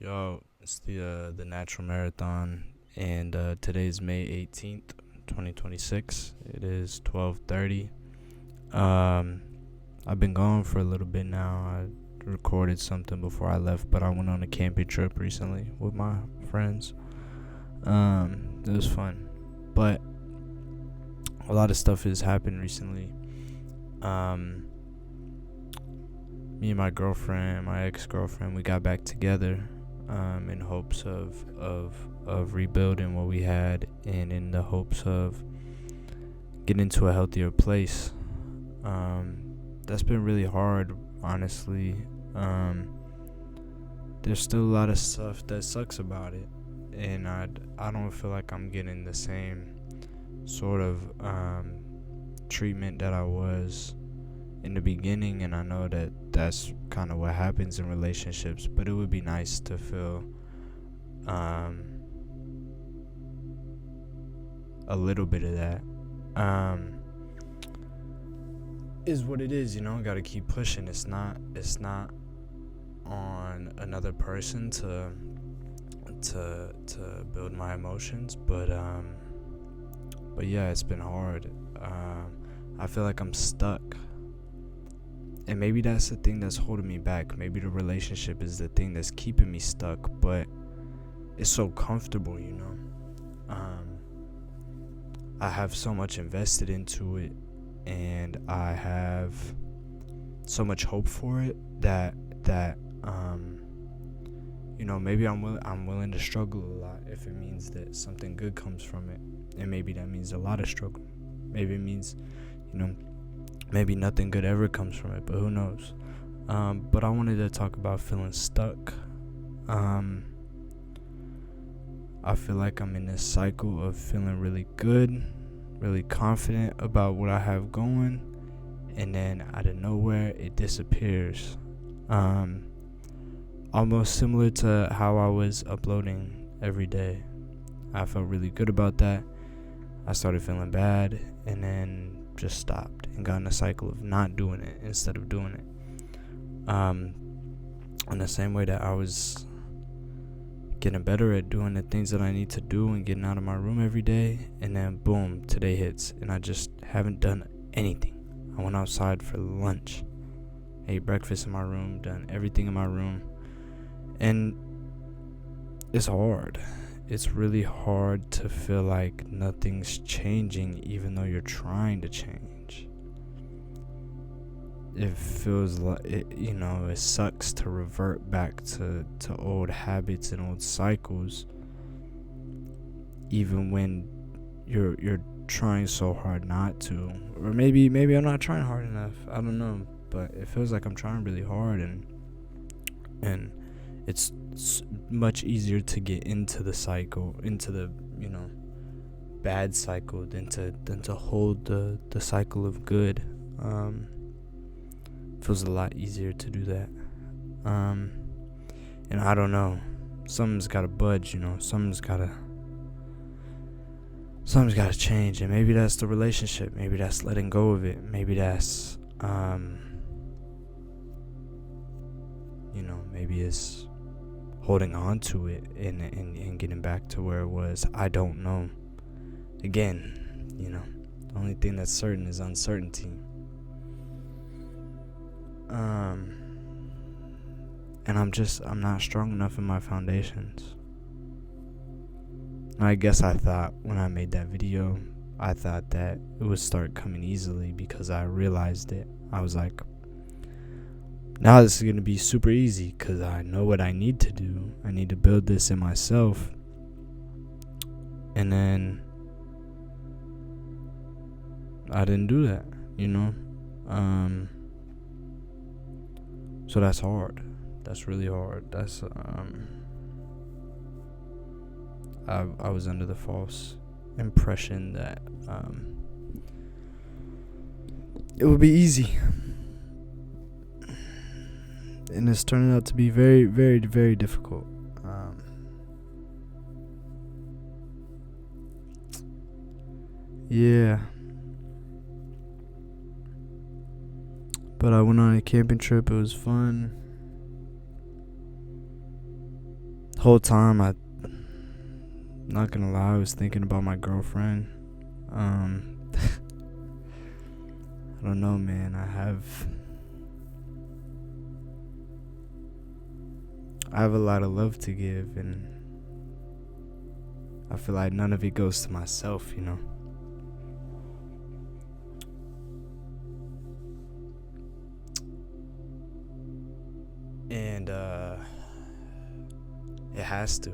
Yo, it's the Natural Marathon, and today's May 18th, 2026. It is 12:30. Um, I've been gone for a little bit now. I recorded something before I left, but I went on a camping trip recently with my friends. It was fun, but a lot of stuff has happened recently. Um, Me and my ex-girlfriend, we got back together in hopes of rebuilding what we had, and in the hopes of getting to a healthier place. That's been really hard, honestly. There's still a lot of stuff that sucks about it, and I don't feel like I'm getting the same sort of treatment that I was in the beginning, and I know that that's kind of what happens in relationships, but it would be nice to feel a little bit of that. Is what it is, gotta keep pushing. It's not on another person to build my emotions, but yeah, it's been hard. I feel like I'm stuck, and maybe that's the thing that's holding me back. Maybe the relationship is the thing that's keeping me stuck, but it's so comfortable. I have so much invested into it, and I have so much hope for it that maybe I'm willing to struggle a lot if it means that something good comes from it, and maybe that means a lot of struggle. Maybe it means, maybe nothing good ever comes from it, but who knows? But I wanted to talk about feeling stuck. I feel like I'm in this cycle of feeling really good, really confident about what I have going, and then out of nowhere it disappears. Almost similar to how I was uploading every day. I felt really good about that. I started feeling bad, and then just stopped and got in a cycle of not doing it instead of doing it. In the same way that I was getting better at doing the things that I need to do and getting out of my room every day, and then boom, today hits, and I just haven't done anything. I went outside for lunch, ate breakfast in my room, done everything in my room, and it's hard. It's really hard to feel like nothing's changing even though you're trying to change. It feels like it sucks to revert back to old habits and old cycles, even when you're trying so hard not to. Or maybe I'm not trying hard enough. I don't know, but it feels like I'm trying really hard, and it's much easier to get into the cycle, into the bad cycle, than to hold the cycle of good. Feels a lot easier to do that. And I don't know, something's gotta budge. Something's gotta change, and maybe that's the relationship, maybe that's letting go of it, maybe that's maybe it's holding on to it and getting back to where it was. I don't know. Again, the only thing that's certain is uncertainty. And I'm not strong enough in my foundations. I guess I thought when I made that video, I thought that it would start coming easily because I realized it. I was like, now this is going to be super easy because I know what I need to do. I need to build this in myself. And then I didn't do that, So that's hard. That's really hard. That's I was under the false impression that it would be easy, and it's turning out to be very, very, very difficult. Yeah. But I went on a camping trip. It was fun. whole time, not gonna lie, I was thinking about my girlfriend. I don't know, man. I have a lot of love to give, and I feel like none of it goes to myself, you know. And it has to.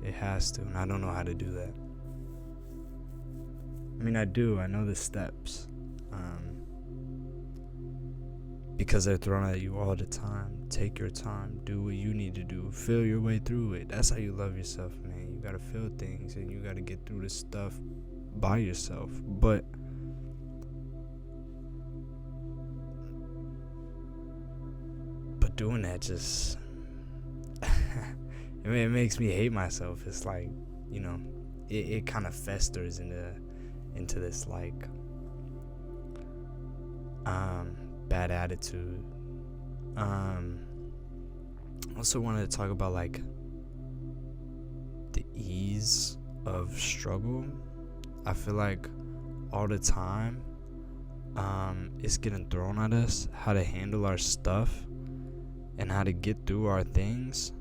It has to, and I don't know how to do that. I mean, I do. I know the steps. Because they're thrown at you all the time. Take your time. Do what you need to do. Feel your way through it. That's how you love yourself, man. You gotta feel things, and you gotta get through this stuff by yourself. But doing that just it makes me hate myself. It's like, you know, it kind of festers into this like bad attitude. Also wanted to talk about like the ease of struggle. I feel like all the time it's getting thrown at us how to handle our stuff and how to get through our things,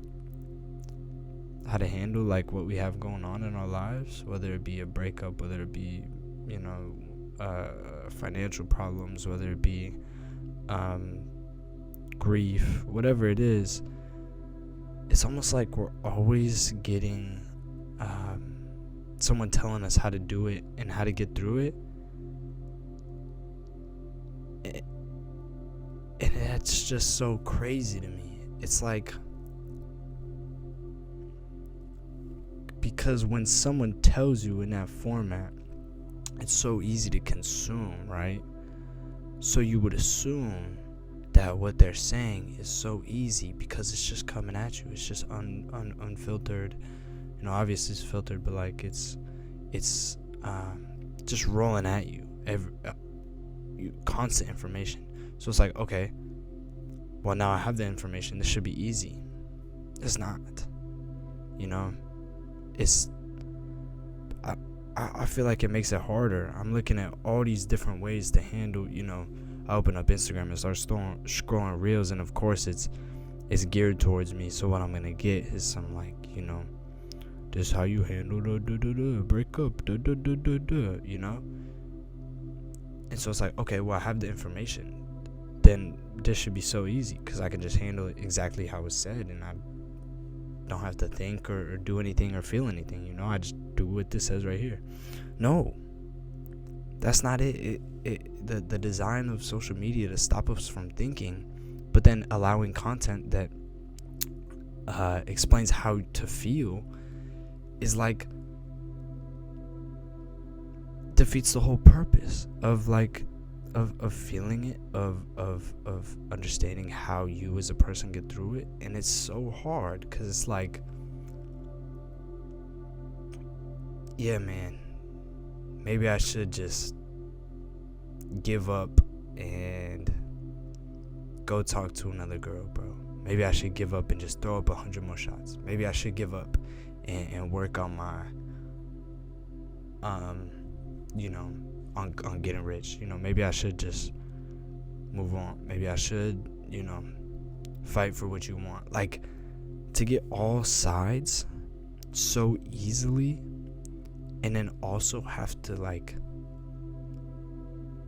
how to handle like what we have going on in our lives, whether it be a breakup, whether it be, you know, financial problems, whether it be grief, whatever it is. It's almost like we're always getting someone telling us how to do it and how to get through it. And that's just so crazy to me. It's like, because when someone tells you in that format, it's so easy to consume, right? So you would assume that what they're saying is so easy because it's just coming at you. It's just unfiltered. You know, obviously it's filtered, but like it's just rolling at you. Constant information. So it's like, okay, well, now I have the information. This should be easy. It's not. You know, I feel like it makes it harder. I'm looking at all these different ways to handle, you know, I open up Instagram and start scrolling reels, and of course it's geared towards me. So what I'm gonna get is some like, you know, this is how you handle the breakup, you know. And so it's like, okay, well, I have the information. Then this should be so easy because I can just handle it exactly how it's said, and I don't have to think or do anything or feel anything, you know. I just do what this says right here. No, that's not it. The design of social media to stop us from thinking, but then allowing content that explains how to feel is like defeats the whole purpose of like of feeling it, of understanding how you as a person get through it. And it's so hard because it's like, yeah, man, maybe I should just give up and go talk to another girl, bro. Maybe I should give up and just throw up 100 more shots. Maybe I should give up and work on my you know, on getting rich. You know, maybe I should just move on. Maybe I should, you know, fight for what you want. Like, to get all sides so easily, and then also have to like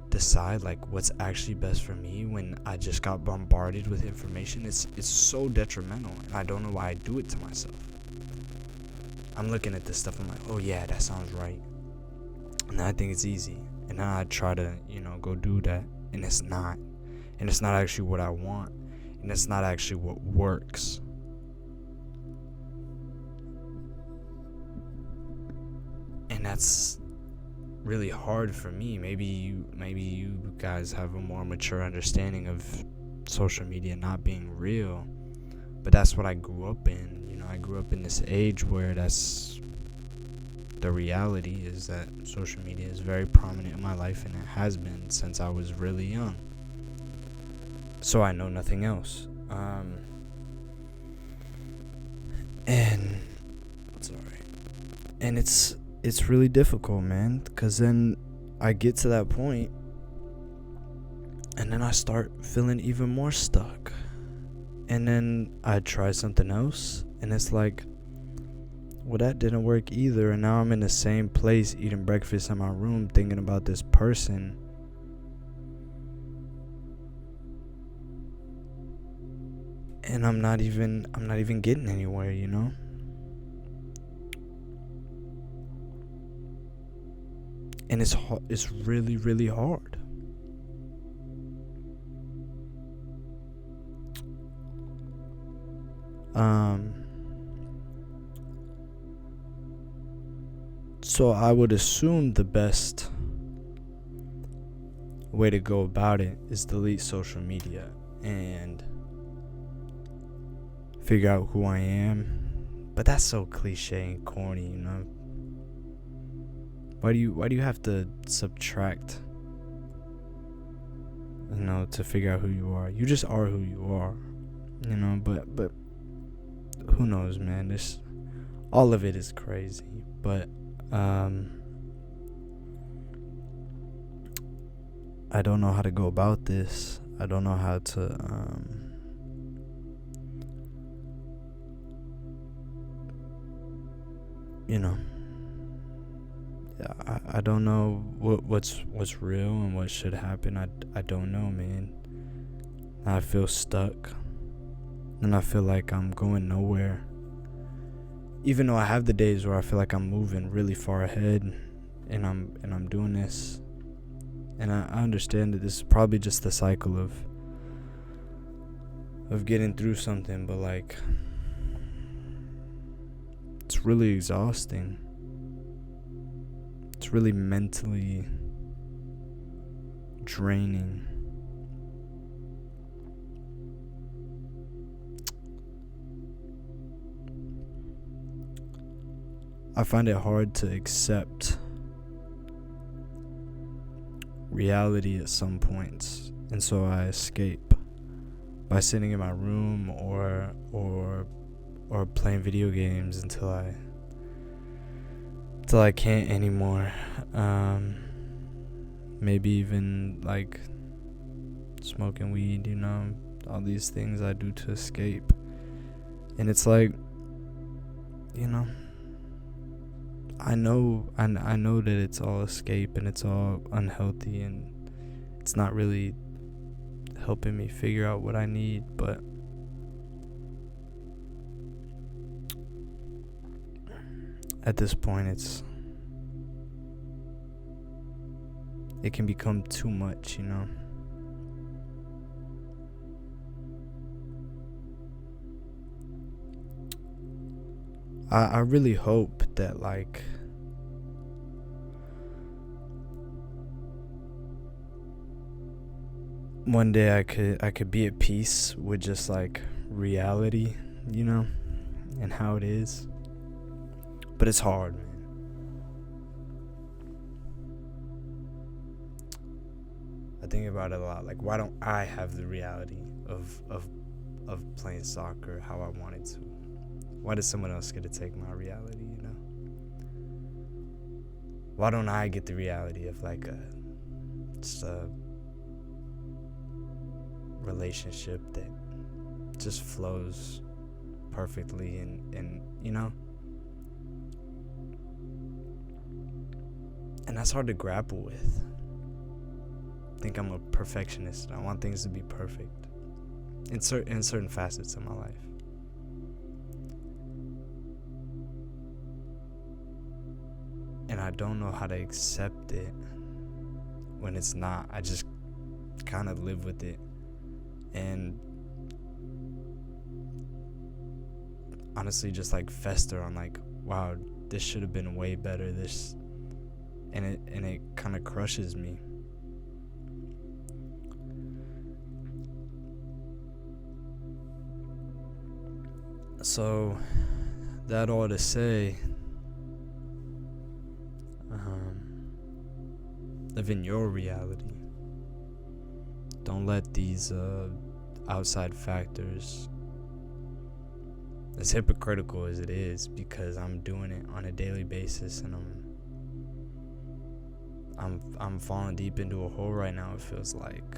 decide like what's actually best for me when I just got bombarded with information. It's so detrimental, and I don't know why I do it to myself. I'm looking at this stuff, I'm like, oh yeah, that sounds right, and I think it's easy, and then I try to, you know, go do that, and it's not actually what I want, and it's not actually what works. And that's really hard for me. Maybe you guys have a more mature understanding of social media not being real, but that's what I grew up in. You know, I grew up in this age where that's the reality, is that social media is very prominent in my life, and it has been since I was really young. So I know nothing else. And sorry. And it's really difficult, man, cuz then I get to that point and then I start feeling even more stuck. And then I try something else and it's like, well, that didn't work either, and now I'm in the same place eating breakfast in my room thinking about this person. And I'm not even getting anywhere, you know? And it's really, really hard. So I would assume the best way to go about it is delete social media and figure out who I am. But that's so cliche and corny, you know? Why do you have to subtract, you know, to figure out who you are? You just are who you are, you know, but who knows, man? This all of it is crazy, but I don't know how to go about this. I don't know how to you know, I don't know what's real and what should happen. I don't know, man. I feel stuck and I feel like I'm going nowhere. Even though I have the days where I feel like I'm moving really far ahead and I'm doing this. And I understand that this is probably just the cycle of getting through something, but like it's really exhausting. It's really mentally draining. I find it hard to accept reality at some points, and so I escape by sitting in my room or playing video games until I can't anymore. Maybe even like smoking weed, you know, all these things I do to escape. And it's like, you know, I know that it's all escape and it's all unhealthy and it's not really helping me figure out what I need, but at this point it can become too much, you know. I really hope that like one day I could be at peace with just like reality, you know, and how it is. But it's hard, man. I think about it a lot. Like, why don't I have the reality of playing soccer how I wanted to? Why does someone else get to take my reality, you know? Why don't I get the reality of like just a relationship that just flows perfectly and you know? And that's hard to grapple with. I think I'm a perfectionist. I want things to be perfect in certain facets of my life. And I don't know how to accept it when it's not. I just kind of live with it. And honestly just like fester on like, wow, this should have been way better. And it kind of crushes me. So that all to say, live in your reality. Don't let these outside factors as hypocritical as it is, because I'm doing it on a daily basis, and I'm falling deep into a hole right now, it feels like.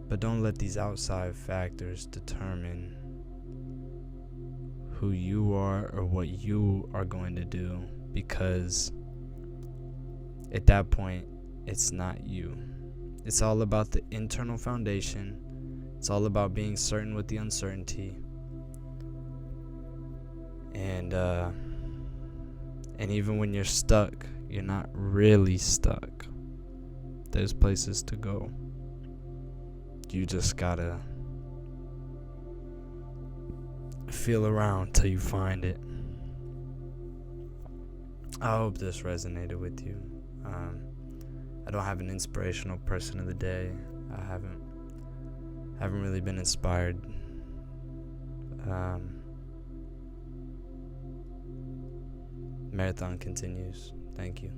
But don't let these outside factors determine who you are or what you are going to do, because at that point, it's not you. It's all about the internal foundation. It's all about being certain with the uncertainty. And even when you're stuck, you're not really stuck. There's places to go. You just gotta feel around till you find it. I hope this resonated with you. I don't have an inspirational person of the day. I haven't really been inspired. Marathon continues. Thank you.